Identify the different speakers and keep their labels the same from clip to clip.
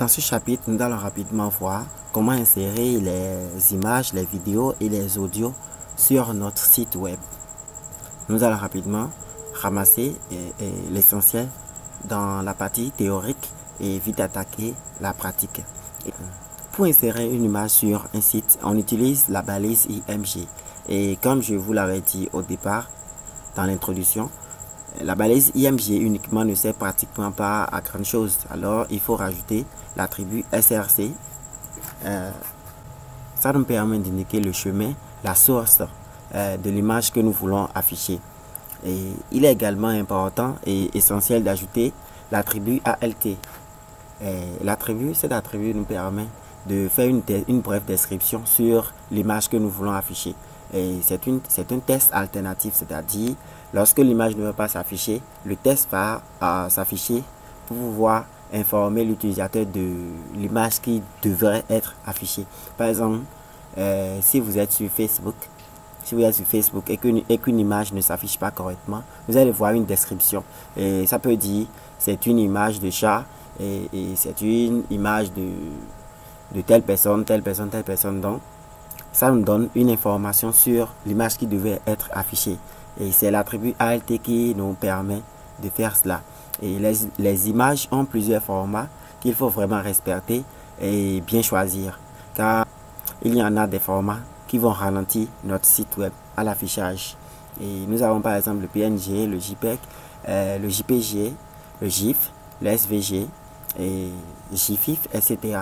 Speaker 1: Dans ce chapitre, nous allons rapidement voir comment insérer les images, les vidéos et les audios sur notre site web. Nous allons rapidement ramasser l'essentiel dans la partie théorique et vite attaquer la pratique. Pour insérer une image sur un site, on utilise la balise IMG. Et comme je vous l'avais dit au départ, dans l'introduction, la balise IMG uniquement ne sert pratiquement pas à grand chose. Alors, il faut rajouter l'attribut SRC. Ça nous permet d'indiquer le chemin, la source de l'image que nous voulons afficher. Et il est également important et essentiel d'ajouter l'attribut ALT. Cet attribut nous permet de faire une brève description sur l'image que nous voulons afficher. Et c'est un test alternatif, c'est-à-dire lorsque l'image ne va pas s'afficher, le test va s'afficher pour pouvoir informer l'utilisateur de l'image qui devrait être affichée. Par exemple, si vous êtes sur Facebook, et qu'une image ne s'affiche pas correctement, vous allez voir une description. Et ça peut dire c'est une image de chat et c'est une image de telle personne. Donc, ça nous donne une information sur l'image qui devait être affichée. Et c'est l'attribut ALT qui nous permet de faire cela. Et les images ont plusieurs formats qu'il faut vraiment respecter et bien choisir. Car il y en a des formats qui vont ralentir notre site web à l'affichage. Et nous avons par exemple le PNG, le JPEG, le JPG, le GIF, le SVG, et GIFIF, etc.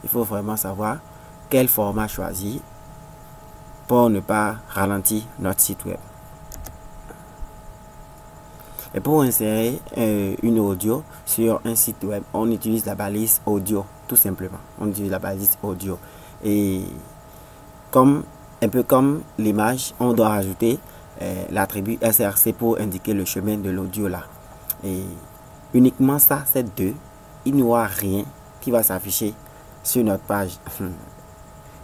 Speaker 1: Il faut vraiment savoir quel format choisir pour ne pas ralentir notre site web. Et pour insérer une audio sur un site web, on utilise la balise audio, tout simplement. On utilise la balise audio. Et un peu comme l'image, on doit rajouter l'attribut SRC pour indiquer le chemin de l'audio là. Et uniquement ça, c'est deux. Il n'y aura rien qui va s'afficher sur notre page.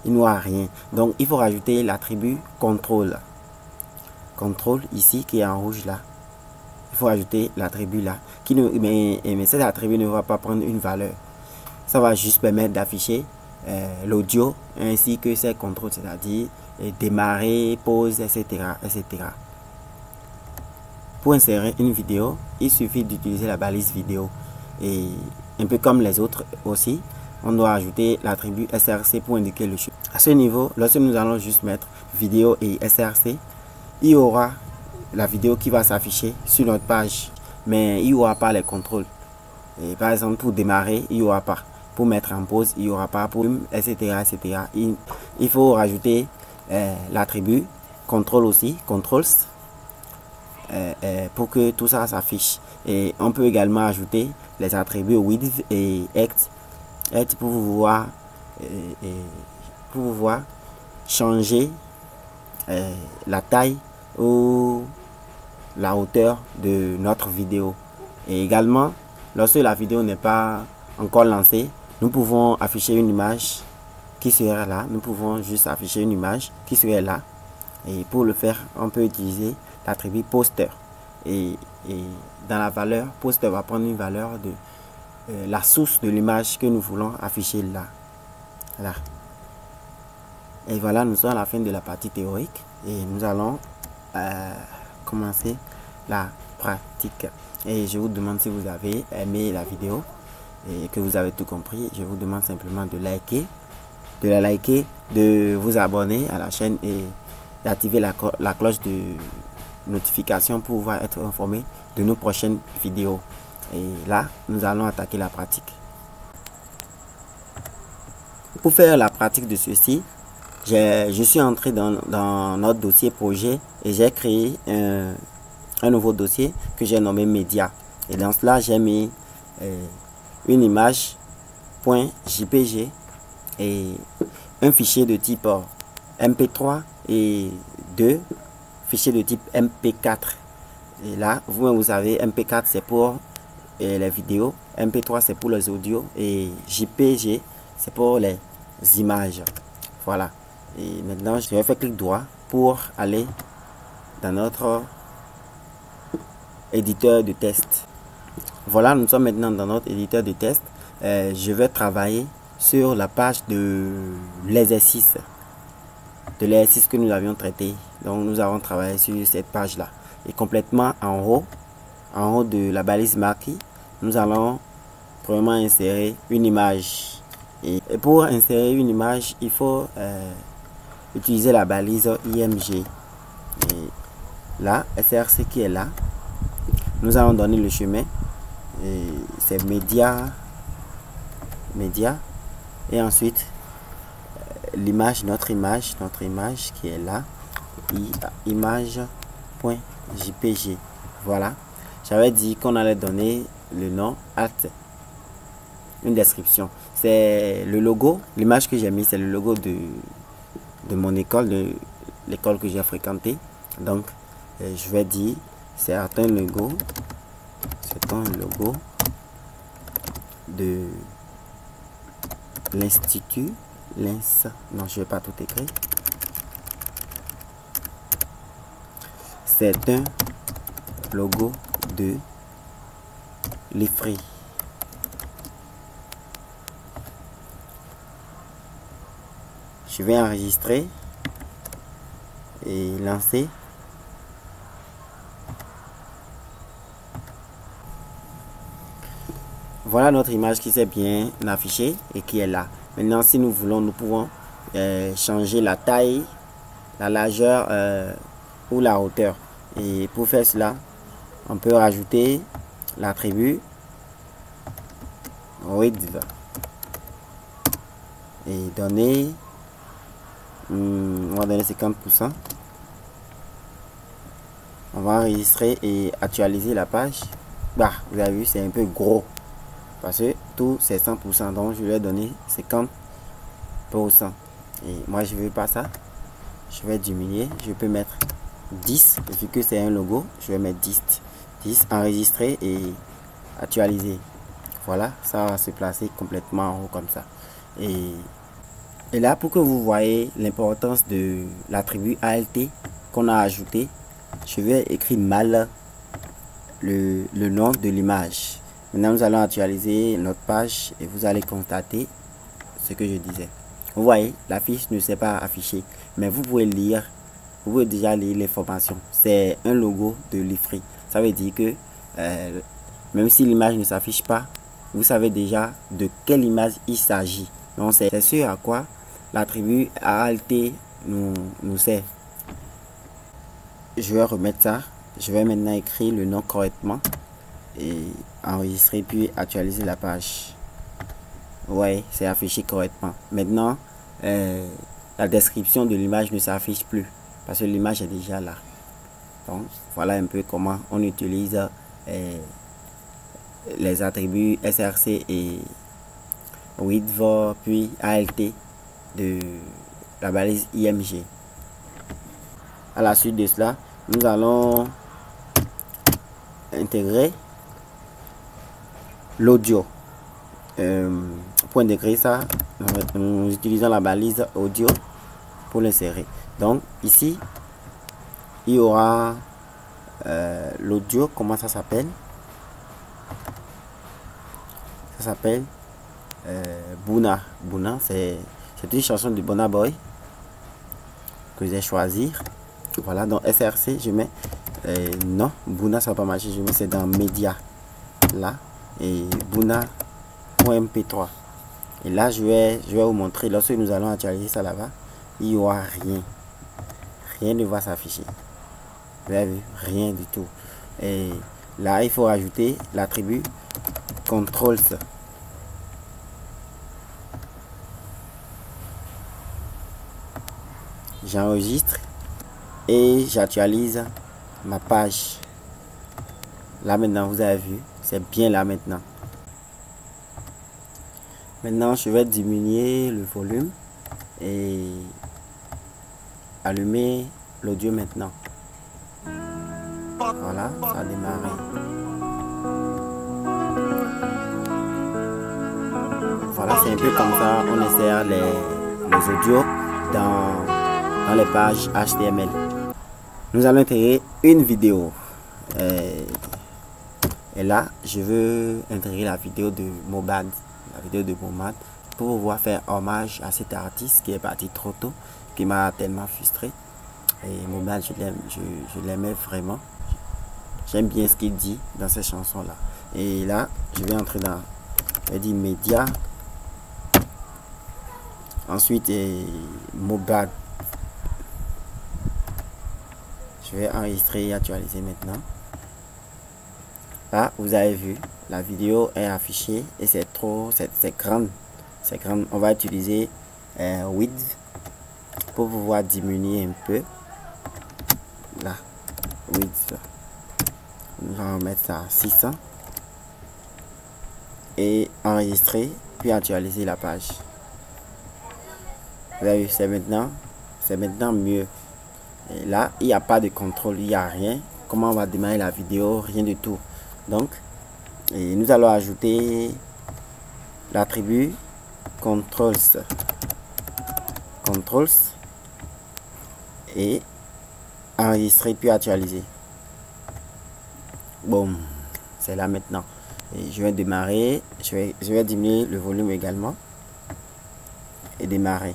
Speaker 1: Il n'y aura rien. Donc, il faut rajouter l'attribut contrôle. Contrôle ici qui est en rouge là. Il faut ajouter l'attribut là. Mais cet attribut ne va pas prendre une valeur. Ça va juste permettre d'afficher l'audio ainsi que ses contrôles, c'est-à-dire démarrer, pause, etc. Pour insérer une vidéo, il suffit d'utiliser la balise vidéo. Et un peu comme les autres aussi, on doit ajouter l'attribut SRC pour indiquer le chemin. À ce niveau, lorsque nous allons juste mettre vidéo et SRC, il y aura la vidéo qui va s'afficher sur notre page, mais il n'y aura pas les contrôles. Et par exemple, pour démarrer, il n'y aura pas. Pour mettre en pause, il n'y aura pas. Pour etc. Il faut rajouter l'attribut contrôle aussi, controls, pour que tout ça s'affiche. Et on peut également ajouter les attributs width et height pour pouvoir changer la taille ou la hauteur de notre vidéo. Et également, lorsque la vidéo n'est pas encore lancée, nous pouvons afficher une image qui serait là. Nous pouvons juste afficher une image qui serait là. Et pour le faire, on peut utiliser l'attribut poster. Et dans la valeur, poster va prendre une valeur de la source de l'image que nous voulons afficher là. Et voilà, nous sommes à la fin de la partie théorique. Et nous allons commencer la pratique. Et je vous demande si vous avez aimé la vidéo et que vous avez tout compris. Je vous demande simplement de la liker, de vous abonner à la chaîne et d'activer la cloche de notification pour pouvoir être informé de nos prochaines vidéos. Et là, nous allons attaquer la pratique. Pour faire la pratique de ceci, je suis entré dans notre dossier projet et j'ai créé un nouveau dossier que j'ai nommé média. Et dans cela, j'ai mis une image .jpg et un fichier de type MP3 et deux fichiers de type MP4. Et là, vous savez, MP4 c'est pour les vidéos, MP3 c'est pour les audios et JPG c'est pour les images. Voilà. Et maintenant, je vais faire clic droit pour aller dans notre éditeur de test. Voilà, nous sommes maintenant dans notre éditeur de test. je vais travailler sur la page de l'exercice. De l'exercice que nous avions traité. Donc nous avons travaillé sur cette page là. Et complètement en haut de la balise marquée, nous allons premièrement insérer une image. Et pour insérer une image, il faut utiliser la balise IMG. Et là, SRC qui est là, nous allons donner le chemin. C'est média. Et ensuite, l'image, notre image qui est là, image.jpg. Voilà, j'avais dit qu'on allait donner le nom une description. C'est le logo, l'image que j'ai mis, c'est le logo de mon école, de l'école que j'ai fréquentée. Donc je vais dire c'est un logo de l'institut non, je vais pas tout écrire. C'est un logo de l'IFRI. Je vais enregistrer et lancer. Voilà notre image qui s'est bien affichée et qui est là. Maintenant, si nous voulons, nous pouvons changer la taille, la largeur ou la hauteur. Et pour faire cela, on peut rajouter l'attribut width et donner, on va donner 50%. On va enregistrer et actualiser la page. Bah, vous avez vu, c'est un peu gros parce que tout c'est 100%, donc je vais donner 50%. Et moi je veux pas ça, je vais diminuer, je peux mettre 10 vu que c'est un logo, je vais mettre 10, enregistrer et actualiser. Voilà, ça va se placer complètement en haut comme ça. Et là, pour que vous voyez l'importance de l'attribut ALT qu'on a ajouté, je vais écrire mal le nom de l'image. Maintenant, nous allons actualiser notre page et vous allez constater ce que je disais. Vous voyez, la fiche ne s'est pas affichée, mais vous pouvez lire, vous pouvez déjà lire l'information. C'est un logo de l'IFRI. Ça veut dire que même si l'image ne s'affiche pas, vous savez déjà de quelle image il s'agit. Donc, c'est ce à quoi l'attribut ALT nous sert. Je vais remettre ça. Je vais maintenant écrire le nom correctement et enregistrer puis actualiser la page. Ouais, c'est affiché correctement. Maintenant, la description de l'image ne s'affiche plus parce que l'image est déjà là. Donc, voilà un peu comment on utilise les attributs SRC et width puis ALT de la balise IMG. À la suite de cela, nous allons intégrer l'audio. Pour intégrer ça, nous utilisons la balise audio pour l'insérer. Donc ici, il y aura l'audio. Comment ça s'appelle? Ça s'appelle Bouna. Bouna, c'est une chanson de Burna Boy que j'ai choisi. Voilà, dans SRC, je mets non, Bouna ça va pas marcher, je mets c'est dans média là et Bouna.mp3. Et là je vais vous montrer, lorsque nous allons actualiser ça là-bas, il n'y aura rien ne va s'afficher. Vous avez vu, rien du tout. Et là il faut ajouter l'attribut controls. J'enregistre et j'actualise ma page. Là maintenant, vous avez vu, c'est bien là maintenant. Maintenant, je vais diminuer le volume et allumer l'audio maintenant. Voilà, ça a démarré. Voilà, c'est un peu comme ça, on insère les audios dans les pages HTML. Nous allons intégrer une vidéo. Et là, je veux intégrer la vidéo de Mobad. la vidéo de Mohamed, pour pouvoir faire hommage à cet artiste qui est parti trop tôt, qui m'a tellement frustré. Et Mohamed, je l'aimais vraiment. J'aime bien ce qu'il dit dans ces chansons-là. Et là, je vais entrer dans médias. Ensuite, Mohamed. Je vais enregistrer et actualiser maintenant. Là, vous avez vu, la vidéo est affichée et c'est grande. C'est grande. On va utiliser width pour pouvoir diminuer un peu. Là, width. On va mettre ça à 600 et enregistrer puis actualiser la page. Vous avez vu, c'est maintenant mieux. Et là, il n'y a pas de contrôle, il n'y a rien. Comment on va démarrer la vidéo? Rien du tout. Donc, nous allons ajouter l'attribut controls et enregistrer puis actualiser. Bon, c'est là maintenant. Et je vais démarrer. Je vais diminuer le volume également et démarrer.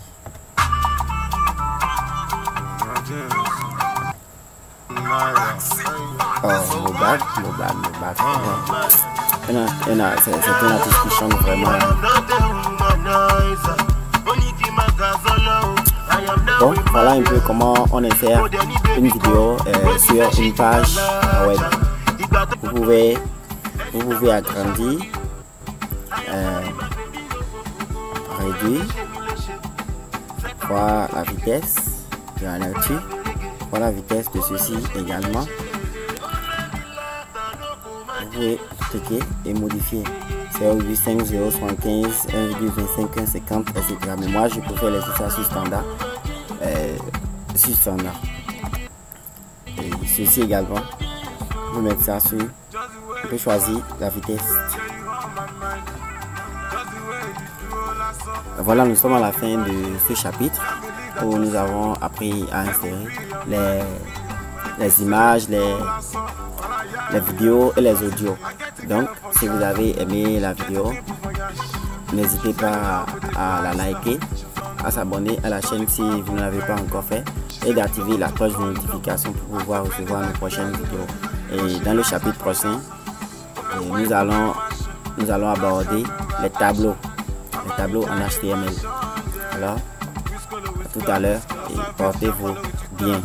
Speaker 1: Mohamed. C'est un artiste qui chante vraiment. Bon, voilà un peu comment on insère une vidéo sur une page web. Vous pouvez agrandir, réduire, voir la vitesse de la lecture. Voilà la vitesse de ceci également. Vous pouvez cliquer et modifier 0,5, 0,75, 1,25, 1,50, etc. Mais moi je préfère laisser ça sur standard. Et ceci également. Vous mettez ça sur. Vous pouvez choisir la vitesse. Voilà, nous sommes à la fin de ce chapitre où nous avons appris à insérer les images, les vidéos et les audios. Donc, si vous avez aimé la vidéo, n'hésitez pas à la liker, à s'abonner à la chaîne si vous ne l'avez pas encore fait et d'activer la cloche de notification pour pouvoir recevoir nos prochaines vidéos. Et dans le chapitre prochain, nous allons aborder les tableaux en HTML. Alors, à tout à l'heure et portez-vous bien.